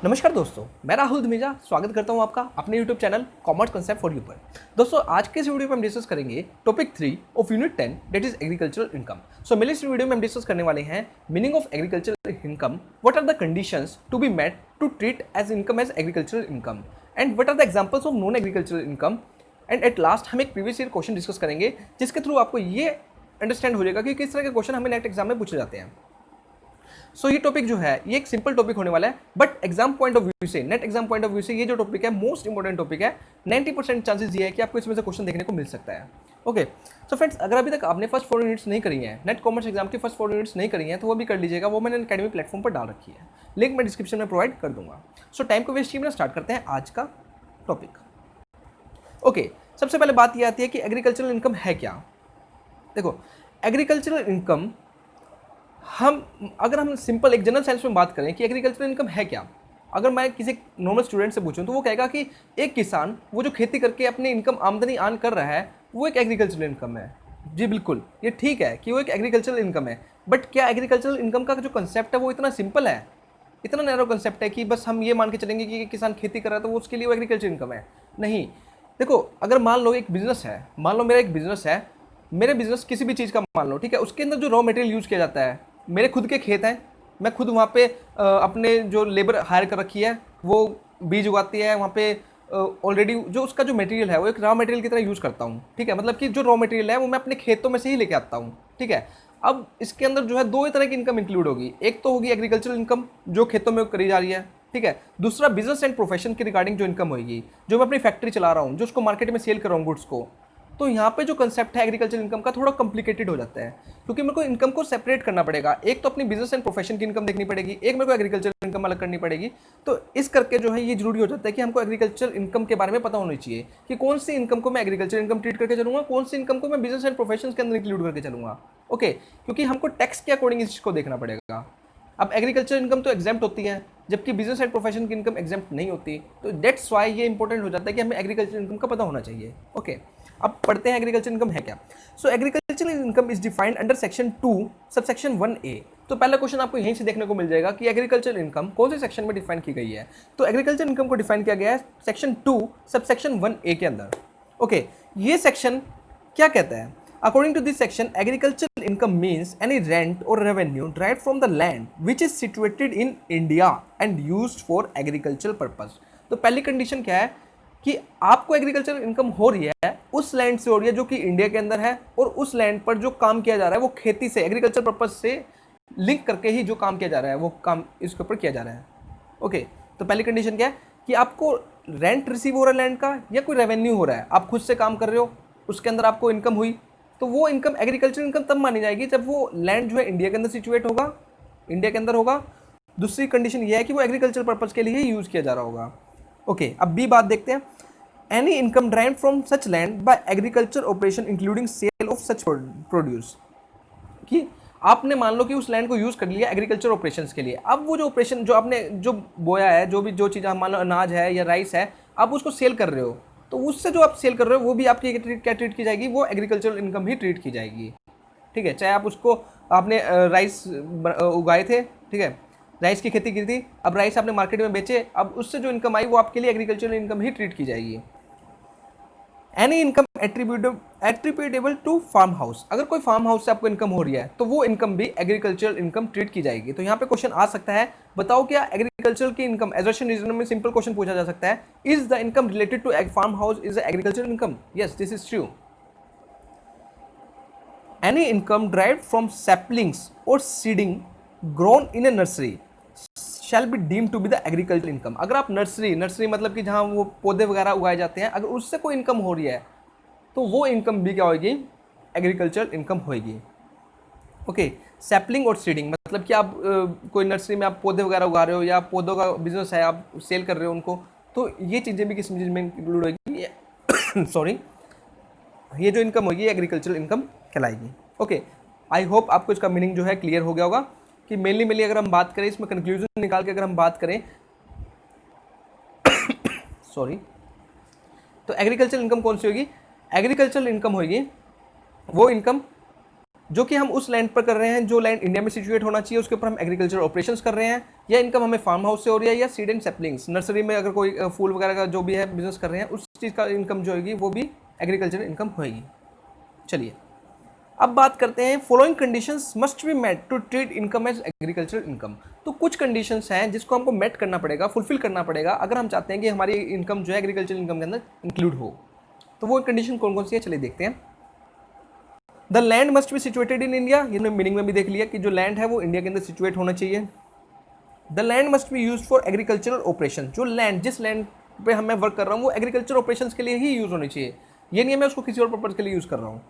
नमस्कार दोस्तों, मैं राहुल धमीजा स्वागत करता हूं आपका अपने YouTube channel commerce concept for you पर। दोस्तों, आज के इस वीडियो में हम डिस्कस करेंगे topic 3 of unit 10 that is agricultural income. So मेरे इस वीडियो में हम डिस्कस करने वाले हैं meaning of agricultural income, what are the conditions to be met to treat as income as agricultural income and what are the examples of non agricultural income. And at last हम एक previous year question discuss करेंगे जिसके through आपको ये understand हो जाएगा कि किस तरह के क्वेश्चन हमें नेट एग्जाम में पूछे जाते हैं। सो ये टॉपिक जो है ये एक सिंपल टॉपिक होने वाला है, but exam point of view से, NET exam point of view से ये जो टॉपिक है मोस्ट इंपॉर्टेंट टॉपिक है। 90% चांसेस ये है कि आपको इसमें से क्वेश्चन देखने को मिल सकता है। ओके, सो फ्रेंड्स, अगर अभी तक आपने फर्स्ट 4 यूनिट्स नहीं करी है, नेट कॉमर्स एग्जाम की फर्स्ट 4 यूनिट्स नहीं करी है, तो वो भी कर लीजिएगा। वो मैंने अकेडमी प्लेटफॉर्म पर डाल रखी है, लिंक मैं डिस्क्रिप्शन में प्रोवाइड कर दूंगा। सो टाइम को वेस्ट किए बिना स्टार्ट करते हैं आज का टॉपिक। ओके, सबसे पहले बात ये आती है कि एग्रीकल्चरल इनकम है क्या। देखो, एग्रीकल्चरल इनकम अगर हम सिंपल एक जनरल सेंस में बात करें कि एग्रीकल्चरल इनकम है क्या, अगर मैं किसी नॉर्मल स्टूडेंट से पूछूं तो वो कहेगा कि एक किसान वो जो खेती करके अपनी इनकम आमदनी अर्न कर रहा है वो एक एग्रीकल्चरल इनकम है। जी बिल्कुल, ये ठीक है कि वो एक एग्रीकल्चरल इनकम है, बट क्या एग्रीकल्चरल इनकम का जो कंसेप्ट है वो इतना सिंपल है, इतना नैरो कंसेप्ट है कि बस हम ये मान के चलेंगे कि किसान खेती कर रहा है तो वो उसके लिए वो एग्रीकल्चर इनकम है? नहीं। देखो, अगर मान लो एक बिजनेस है, मान लो मेरा एक बिजनेस है, मेरे बिजनेस किसी भी चीज़ का मान लो, ठीक है, उसके अंदर जो रॉ मटेरियल यूज़ किया जाता है, मेरे खुद के खेत हैं, मैं खुद वहाँ पे अपने जो लेबर हायर कर रखी है वो बीज उगाती है वहाँ पे, ऑलरेडी जो उसका जो मटेरियल है वो एक रॉ मटेरियल की तरह यूज़ करता हूँ। ठीक है, मतलब कि जो रॉ मटेरियल है वो मैं अपने खेतों में से ही लेके आता हूँ। ठीक है, अब इसके अंदर जो है दो ही तरह की इनकम इंक्लूड होगी। एक तो होगी एग्रीकल्चरल इनकम जो खेतों में करी जा रही है, ठीक है। दूसरा बिजनेस एंड प्रोफेशन के रिगार्डिंग जो इनकम होगी, जो मैं अपनी फैक्ट्री चला रहा हूँ, जो उसको मार्केट में सेल कर रहा हूँ गुड्स को। तो यहाँ पे जो कंसेप्ट है एग्रीकल्चर इनकम का थोड़ा कॉम्प्लिकेटेड हो जाता है, क्योंकि मेरे को इनकम को सेपरेट करना पड़ेगा। एक तो अपनी बिजनेस एंड प्रोफेशन की इनकम देखनी पड़ेगी, एक मेरे को एग्रीकल्चर इनकम अलग करनी पड़ेगी। तो इस करके जो है ये जरूरी हो जाता है कि हमको एग्रीकल्चर इनकम के बारे में पता होनी चाहिए कि कौन सी इनकम को मैं एग्रीकल्चर इनकम ट्रीट करके चलूंगा, कौन सी इनकम को मैं बिजनेस एंड प्रोफेशन के अंदर इंक्लूड करके चलूंगा। ओके, क्योंकि हमको टैक्स के अकॉर्डिंग इस चीज़ को देखना पड़ेगा। अब एग्रीकल्चर इनकम तो एग्जाम्प्ट होती है, जबकि बिजनेस एंड प्रोफेशन की इनकम एग्जाम्प्ट नहीं होती। तो दैट्स वाई ये इंपॉर्टेंट हो जाता है कि हमें एग्रीकल्चर इनकम का पता होना चाहिए। ओके, अब पढ़ते हैं एग्रीकल्चर इनकम है क्या। सो agriculture income is defined under section 2 subsection 1A। तो पहला क्वेश्चन आपको यहीं से देखने को मिल जाएगा कि एग्रीकल्चर इनकम कौन से सेक्शन में डिफाइन की गई है। तो एग्रीकल्चर इनकम को डिफाइन किया गया है सेक्शन 2 सबसेक्शन 1A के अंदर। ओके, ये सेक्शन क्या कहता है? According to this section, agricultural income means any rent or revenue derived from the land which is situated in India and used for agricultural purpose। तो पहली कंडीशन क्या है कि आपको एग्रीकल्चर इनकम हो रही है उस लैंड से हो रही है जो कि इंडिया के अंदर है, और उस लैंड पर जो काम किया जा रहा है वो खेती से, एग्रीकल्चर पर्पज से लिंक करके ही जो काम किया जा रहा है वो काम इसके ऊपर किया जा रहा है। ओके, तो पहली कंडीशन क्या है कि आपको रेंट रिसीव हो रहा है लैंड का, या कोई रेवेन्यू हो रहा है, आप खुद से काम कर रहे हो, उसके अंदर आपको इनकम हुई, तो वो इनकम एग्रीकल्चर इनकम तब मानी जाएगी जब वो लैंड जो है इंडिया के अंदर सिचुएट होगा, इंडिया के अंदर होगा। दूसरी कंडीशन ये है कि वो एग्रीकल्चर पर्पज के लिए ही यूज़ किया जा रहा होगा। ओके, अब बी बात देखते हैं। Any income derived from such land by agriculture operation including sale of such produce, कि आपने मान लो कि उस लैंड को यूज़ कर लिया एग्रीकल्चर ऑपरेशंस के लिए। अब वो जो ऑपरेशन जो आपने जो बोया है, जो चीज़ मान लो अनाज है या राइस है, आप उसको सेल कर रहे हो, तो उससे जो आप सेल कर रहे हो वो भी आपकी क्या ट्रीट की जाएगी, वो एग्रीकल्चरल इनकम ही ट्रीट की जाएगी। ठीक है, चाहे आप उसको आपने राइस उगाए थे, ठीक है, राइस की खेती की थी, अब राइस आपने मार्केट में बेचे, अब उससे जो इनकम आई वो आपके लिए एग्रीकल्चरल इनकम ही ट्रीट की जाएगी। Any income attributable to farm house, अगर कोई फार्म हाउस से आपको इनकम हो रही है तो वो इनकम भी एग्रीकल्चरल इनकम ट्रीट की जाएगी। तो यहाँ पे क्वेश्चन आ सकता है, बताओ क्या एग्रीकल्चर की इनकम, एजर्शन रीजन में सिंपल क्वेश्चन पूछा जा सकता है, is the income related to farm house is agricultural income? Yes, this is true. Any income derived from saplings और seedlings grown in a nursery shall be deemed to be the agriculture income. अगर आप nursery मतलब कि जहाँ वो पौधे वगैरह उगाए जाते हैं, अगर उससे कोई इनकम हो रही है तो वो इनकम भी क्या होगी, एग्रीकल्चर इनकम होगी। ओके, सैपलिंग और सीडिंग मतलब कि आप कोई नर्सरी में आप पौधे वगैरह उगा रहे हो, या पौधों का बिजनेस है, आप सेल कर रहे हो उनको, तो ये चीज़ें भी किस चीज़ में इंक्लूड होगी सॉरी, ये जो इनकम होगी एग्रीकल्चरल इनकम कहलाएगी। ओके, आई होप आपको इसका मीनिंग जो है क्लियर हो गया होगा कि मेनली अगर हम बात करें, इसमें कंक्लूजन निकाल के अगर हम बात करें सॉरी, तो एग्रीकल्चरल इनकम कौन सी होगी? एग्रीकल्चरल इनकम होगी वो इनकम जो कि हम उस लैंड पर कर रहे हैं जो लैंड इंडिया में सिचुएट होना चाहिए, उसके ऊपर हम एग्रीकल्चर ऑपरेशंस कर रहे हैं, या इनकम हमें फार्म हाउस से हो रही है, या सीड एंड सैपलिंग्स नर्सरी में अगर कोई फूल वगैरह का जो भी है बिजनेस कर रहे हैं, उस चीज़ का इनकम जो होगी वो भी एग्रीकल्चर इनकम होगी। चलिए अब बात करते हैं, following conditions must be met to treat income as agriculture income. तो कुछ कंडीशंस हैं जिसको हमको मेट करना पड़ेगा, फुलफिल करना पड़ेगा, अगर हम चाहते हैं कि हमारी इनकम जो है एग्रीकल्चर इनकम के अंदर इंक्लूड हो। तो वो कंडीशन कौन कौन सी है, चलिए देखते हैं। The land must be situated in India, ये हमने मीनिंग में भी देख लिया कि जो लैंड है वो इंडिया के अंदर सिचुएट होना चाहिए। The land must be use for agricultural operation, जो लैंड जिस लैंड पे मैं वर्क कर रहा हूँ वो एग्रीकल्चर ऑपरेशंस के लिए ही यूज होनी चाहिए, ये नहीं है मैं उसको किसी और पर्पज के लिए यूज कर रहा हूँ।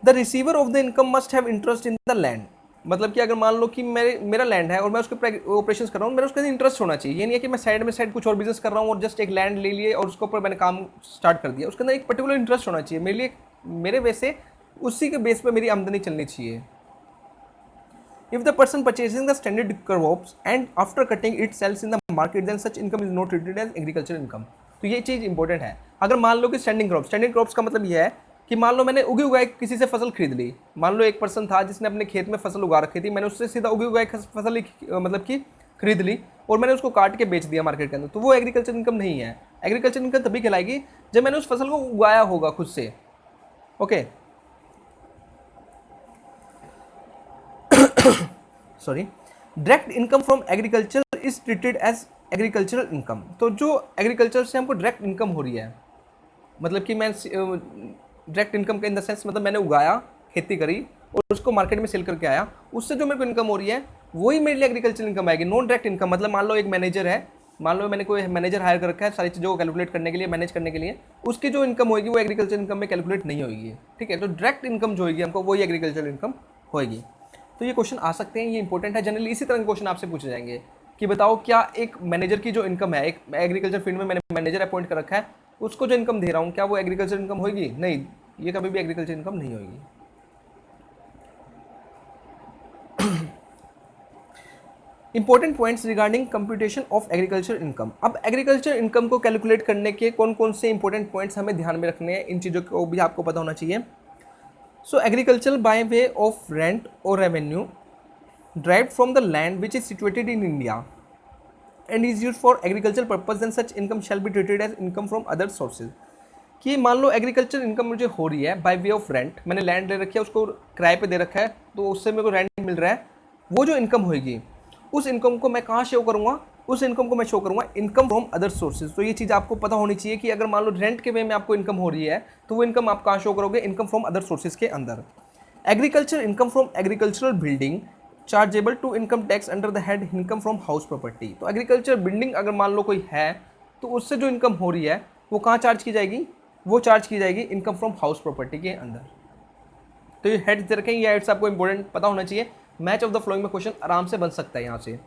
The receiver of the income must have interest in the land, मतलब कि अगर मान लो कि मेरा लैंड है और मैं उसके ऑपरेशन कर रहा हूँ, मेरा उसके अंदर इंटरेस्ट होना चाहिए, ये नहीं है कि मैं साइड कुछ और बिजनेस कर रहा हूँ और जस्ट एक लैंड ले लिए और उसके ऊपर मैंने काम स्टार्ट कर दिया। उसके अंदर एक पर्टिकुलर इंटरेस्ट होना चाहिए मेरे लिए, मेरे वैसे उसी के बेस पे मेरी आमदनी चलनी चाहिए। If the person purchasing the standard crops and after cutting it sales in the market then such income is not treated as agriculture income. तो ये चीज़ इंपॉर्टेंट है। अगर मान लो कि स्टैंडिंग क्रॉप्स का मतलब ये है कि मान लो मैंने उगी उगाई किसी से फसल खरीद ली, मान लो एक पर्सन था जिसने अपने खेत में फसल उगा रखी थी, मैंने उससे सीधा उगी उगाई फसल मतलब कि खरीद ली और मैंने उसको काट के बेच दिया मार्केट के अंदर, तो वो एग्रीकल्चर इनकम नहीं है। एग्रीकल्चर इनकम तभी कहलाएगी जब मैंने उस फसल को उगाया होगा खुद से। Okay sorry, direct income from agriculture is treated as agricultural income. तो जो एग्रीकल्चर से हमको डायरेक्ट इनकम हो रही है, मतलब कि मैं डायरेक्ट इनकम का इन द सेंस मतलब मैंने उगाया, खेती करी और उसको मार्केट में सेल करके आया, उससे जो मेरे को इनकम हो रही है वही मेरे लिए एग्रीकल्चर इनकम आएगी। नॉन डायरेक्ट इनकम मतलब मान लो एक मैनेजर है, मान लो मैंने कोई मैनेजर हायर कर रखा है सारी चीज़ों को कैलकुलेट करने के लिए, मैनेज करने के लिए, उसकी जो इनकम होगी वो एग्रीकल्चर इनकम में कैलकुलेट नहीं होगी। ठीक है, तो डायरेक्ट इनकम जो होगी हमको वही एग्रीकल्चर इनकम होगी। तो ये क्वेश्चन आ सकते हैं, ये इंपॉर्टेंट है। जनरली इसी तरह के क्वेश्चन आपसे पूछे जाएंगे कि बताओ क्या एक मैनेजर की जो इनकम है, एक एग्रीकल्चर फील्ड में मैंने मैनेजर अपॉइंट कर रखा है, उसको जो इनकम दे रहा हूँ क्या वो एग्रीकल्चर इनकम होगी? नहीं, ये कभी भी एग्रीकल्चर इनकम नहीं होगी। Important points regarding computation of agriculture income. अब एग्रीकल्चर इनकम को कैलकुलेट करने के कौन कौन से इंपॉर्टेंट पॉइंट्स हमें ध्यान में रखने हैं, इन चीज़ों को भी आपको पता होना चाहिए। सो agriculture by way of rent और revenue derived from the land which is situated in India and is used for agricultural purpose, then such income shall be treated as income from other sources। कि मान लो agriculture income मुझे हो रही है by way of rent, मैंने land ले रखी है, उसको किराए पे दे रखा है, तो उससे मेरे को रेंट मिल रहा है, वो जो इनकम होगी उस इनकम को मैं कहाँ शो करूँगा? उस इनकम को मैं शो करूँगा इनकम फ्रॉम अदर सोर्सेज। तो ये चीज़ आपको पता होनी चाहिए कि अगर मान लो रेंट के वे में आपको इनकम हो रही है तो वो इनकम आप कहाँ शो करोगे? इनकम फ्रॉम अदर सोर्सेज के अंदर। Agriculture income from agricultural building chargeable to income tax under the head income from house property. तो एग्रीकल्चर बिल्डिंग अगर मान लो कोई है तो उससे जो इनकम हो रही है वो कहाँ चार्ज की जाएगी? वो चार्ज की जाएगी इनकम फ्रॉम हाउस प्रॉपर्टी के अंदर। तो ये हेड्स दे रखें, ये हेड्स आपको इंपॉर्टेंट पता होना चाहिए। मैच ऑफ द फ्लोइंग में क्वेश्चन आराम से बन सकता है यहाँ से।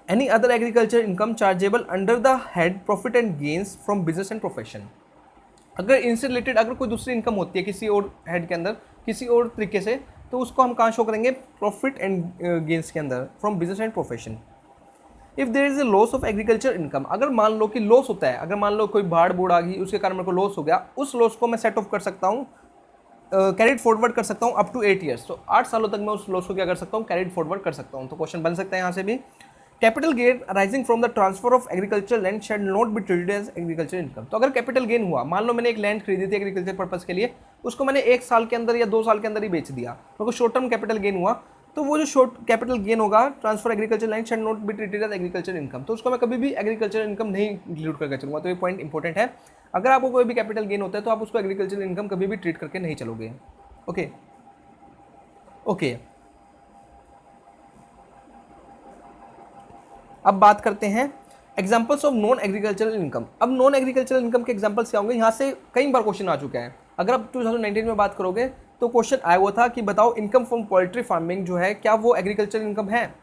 Any other agriculture income chargeable under the head profit and gains from business and profession. अगर इनसे रिलेटेड अगर कोई दूसरी इनकम होती है किसी और हेड के अंदर किसी और तरीके से, तो उसको हम कहाँ शो करेंगे? प्रॉफिट एंड गेन्स के अंदर from business and profession. If there is a loss of agriculture income, अगर मान लो कि लॉस होता है, अगर मान लो कोई बाढ़ बूढ़ आ गई उसके कारण मेरे को लॉस हो गया, उस लॉस को मैं सेट ऑफ कर सकता हूँ, कैरिड फॉरवर्ड कर सकता हूँ अप टू 8 ईयर्स। तो 8 सालों तक मैं उस लॉस को क्या कर सकता हूँ? कैरिड फॉरवर्ड कर सकता हूँ। तो क्वेश्चन बन सकता है यहाँ से भी। Capital gain arising from the transfer of agriculture land shall not be treated as agriculture income. तो अगर कैपिटल गेन हुआ, मान लो मैंने एक लैंड खरीदी थी एग्रीकल्चर पर्पस के लिए, उसको मैंने 1 साल के अंदर या 2 साल के अंदर ही बेच दिया, मेरे को शॉर्ट टर्म कैपिटल गेन हुआ, तो वो जो शॉर्ट कैपिटल गेन होगा transfer agriculture land shall not be treated as agriculture income, तो उसको मैं कभी भी एग्रीकल्चर इनकम नहीं इंक्लूड करके चलूँगा। तो ये पॉइंट इंपॉर्टेंट है। अगर आपको कोई भी कैपिटल गेन होता है तो आप उसको एग्रीकल्चर इनकम कभी भी ट्रीट करके नहीं चलोगे। ओके अब बात करते हैं examples of non agricultural income. अब नॉन एग्रीकल्चरल इनकम के एग्जांपल्स क्या होंगे? यहाँ से कई बार क्वेश्चन आ चुका है। अगर आप 2019 में बात करोगे तो क्वेश्चन आया हुआ था कि बताओ इनकम फ्रॉम पोल्ट्री फार्मिंग जो है क्या वो एग्रीकल्चरल इनकम है?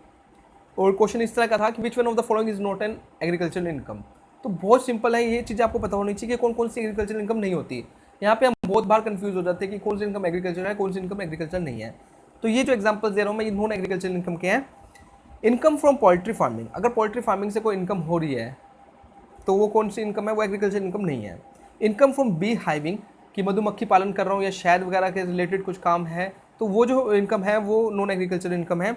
और क्वेश्चन इस तरह का था कि which one of the following is not an agricultural income. तो बहुत सिंपल है, ये चीज़ आपको पता होनी चाहिए कि कौन कौन सी एग्रीकल्चरल इनकम नहीं होती। यहाँ पे हम बहुत बार कंफ्यूज हो जाते हैं कि कौन सी इनकम एग्रीकल्चर है, कौन सी इनकम एग्रीकल्चर नहीं है। तो ये जो एग्जाम्पल्स दे रहा हूँ मैं, ये नॉन एग्रीकल्चरल इनकम के हैं। इनकम फ्रॉम पोल्ट्री फार्मिंग, अगर पोल्ट्री फार्मिंग से कोई इनकम हो रही है तो वो कौन सी इनकम है? वो एग्रीकल्चर इनकम नहीं है। इनकम फ्रॉम बी हाइविंग, कि मधुमक्खी पालन कर रहा हूँ या शहद वगैरह के रिलेटेड कुछ काम है, तो वो जो इनकम है वो नॉन एग्रीकल्चर इनकम है।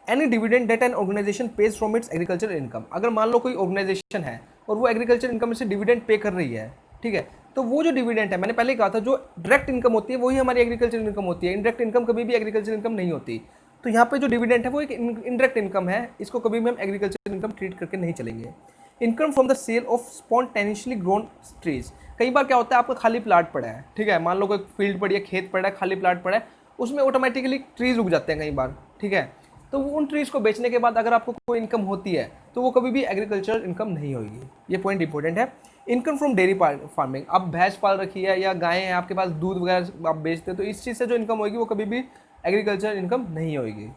Any dividend that an organization pays from its agriculture income, अगर मान लो कोई ऑर्गेनाइजेशन है और वो एग्रीकल्चर इनकम से डिविडेंड पे कर रही है, ठीक है, तो वो जो डिविडेंड है, मैंने पहले ही कहा था, जो डायरेक्ट इनकम होती है वही हमारी एग्रीकल्चर इनकम होती है, इनडायरेक्ट इनकम कभी भी एग्रीकल्चर इनकम नहीं होती। तो यहाँ पे जो डिविडेंड है वो एक इनडायरेक्ट इनकम है, इसको कभी भी हम एग्रीकल्चर इनकम ट्रीट करके नहीं चलेंगे। Income from the sale of spontaneously grown trees, कई बार क्या होता है आपका खाली प्लाट पड़ा है, ठीक है, मान लो कोई फील्ड पड़ी है, खेत पड़ा है, खाली प्लाट पड़ा है, उसमें ऑटोमेटिकली ट्रीज उग जाते हैं कई बार, ठीक है, तो उन ट्रीज को बेचने के बाद अगर आपको कोई इनकम होती है तो वो कभी भी एग्रीकल्चर इनकम नहीं होगी, ये पॉइंट इंपॉर्टेंट है। इनकम फ्रॉम डेयरी फार्मिंग, आप भैंस पाल रखी है या गायें हैं आपके पास, दूध वगैरह आप बेचते हो, तो इस चीज़ से जो इनकम होगी वो कभी भी एग्रीकल्चर इनकम नहीं होगी।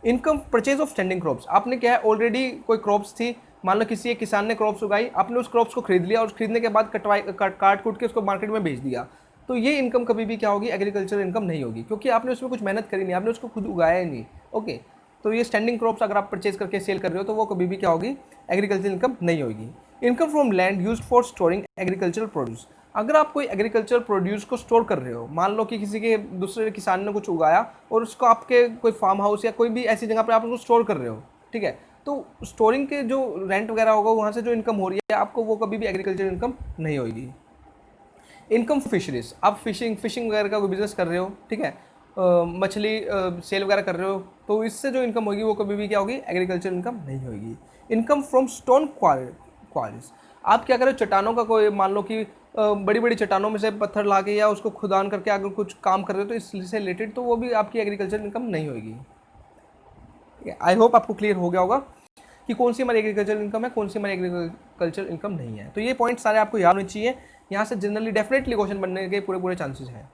Income purchase of standing crops, आपने क्या है ऑलरेडी कोई क्रॉप्स थी, मान लो किसी एक किसान ने क्रॉप्स उगाई, आपने उस क्रॉप्स को खरीद लिया और खरीदने के बाद काट कूट के उसको मार्केट में बेच दिया, तो ये इनकम कभी भी क्या होगी, एग्रीकल्चर इनकम नहीं होगी, क्योंकि आपने उसमें कुछ मेहनत करी नहीं, आपने उसको खुद उगाया ही नहीं। ओके, तो ये स्टैंडिंग क्रॉप्स अगर आप परचेज करके सेल कर रहे हो तो वो कभी भी क्या होगी, एग्रीकल्चर इनकम नहीं होगी। Income from land used for storing agricultural produce, अगर आप कोई एग्रीकल्चर प्रोड्यूस को स्टोर कर रहे हो, मान लो कि किसी के दूसरे किसान ने कुछ उगाया और उसको आपके कोई फार्म हाउस या कोई भी ऐसी जगह पर आप उसको स्टोर कर रहे हो, ठीक है, तो स्टोरिंग के जो रेंट वगैरह होगा वहाँ से जो इनकम हो रही है आपको, वो कभी भी एग्रीकल्चर इनकम नहीं होगी। इनकम फिशरीज, आप फिशिंग वगैरह का कोई बिजनेस कर रहे हो, ठीक है, मछली सेल वगैरह कर रहे हो, तो इससे जो इनकम होगी वो कभी भी क्या होगी, एग्रीकल्चर इनकम नहीं होगी। इनकम फ्रॉम स्टोन क्वारीज, आप क्या कर रहे हो, चट्टानों का कोई, मान लो कि बड़ी बड़ी चट्टानों में से पत्थर ला के या उसको खुदान करके अगर कुछ काम कर रहे हो तो इससे रिलेटेड, तो वो भी आपकी एग्रीकल्चर इनकम नहीं होगी। आई होप आपको क्लियर हो गया होगा कि कौन सी हमारी एग्रीकल्चर इनकम है, कौन सी हमारी एग्रीकल्चर इनकम नहीं है। तो ये पॉइंट सारे आपको याद होने चाहिए, यहाँ से जनरली डेफिनेटली क्वेश्चन बनने के पूरे चांसेस हैं।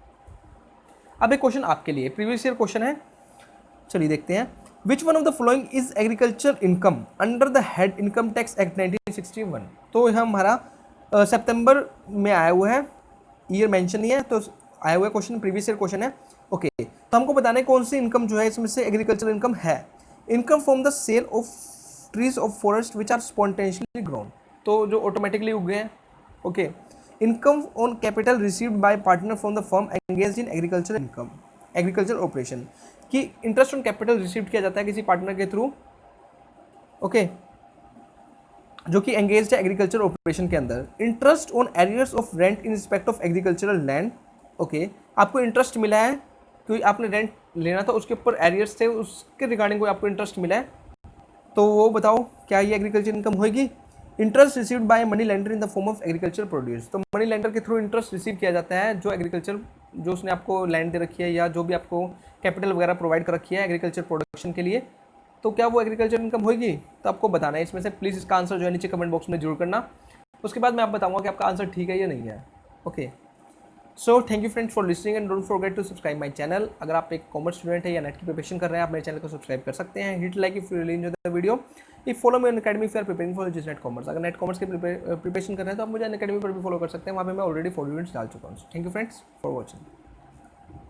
अब एक क्वेश्चन आपके लिए, प्रीवियस ईयर क्वेश्चन है, चलिए देखते हैं। Which one of the following is agriculture income under the head income tax act 1961। तो यह हमारा सितंबर में आया हुआ है, ईयर मेंशन नहीं है, तो आया हुआ क्वेश्चन, प्रीवियस ईयर क्वेश्चन है। ओके, तो हमको बताना है कौन सी इनकम जो है इसमें से एग्रीकल्चर इनकम है। Income from the sale of trees of forest which are spontaneously grown, तो जो ऑटोमेटिकली उग गए हैं। Okay, income on capital received by partner from the firm engaged in agriculture income, agriculture operation, कि interest on capital receive किया जाता है किसी पार्टनर के थ्रू, ओके, जो कि एंगेज्ड है एग्रीकल्चर ऑपरेशन के अंदर। Interest on arrears of rent in respect of agricultural land, okay, आपको इंटरेस्ट मिला है क्योंकि आपने रेंट लेना था, उसके ऊपर एरियर्स थे, उसके रिगार्डिंग कोई आपको इंटरेस्ट मिला है, तो वो बताओ क्या ये एग्रीकल्चर इनकम होगी। Interest received by money lender in the form of agriculture produce, तो मनी लेंडर के थ्रू इंटरेस्ट रिसीव किया जाता है जो एग्रीकल्चर, जो उसने आपको लैंड दे रखी है या जो भी आपको कैपिटल वगैरह प्रोवाइड कर रखी है एग्रीकल्चर प्रोडक्शन के लिए, तो क्या वो एग्रीकल्चर इनकम होगी। तो आपको बताना है इसमें से, प्लीज़ इसका आंसर जो है नीचे कमेंट बॉक्स में जरूर करना, उसके बाद मैं आपको बताऊंगा कि आपका आंसर ठीक है या नहीं है। Okay, so thank you friends for listening and don't forget to subscribe my channel. अगर आप एक कॉमर्स स्टूडेंट है या नेट की प्रिपरेशन कर रहे हैं, आप मेरे चैनल को सब्सक्राइब कर सकते हैं। Hit like if you really enjoy the video. If follow me on academy if you are preparing for NET commerce, अगर नेट कॉमर्स की प्रिपरेशन कर रहे हैं तो आप मुझे अकेडमी पर भी फॉलो कर सकते हैं, वहाँ पे मैं ऑलरेडी 4 यूनिट्स डाल चुका हूँ। Thank you friends for watching.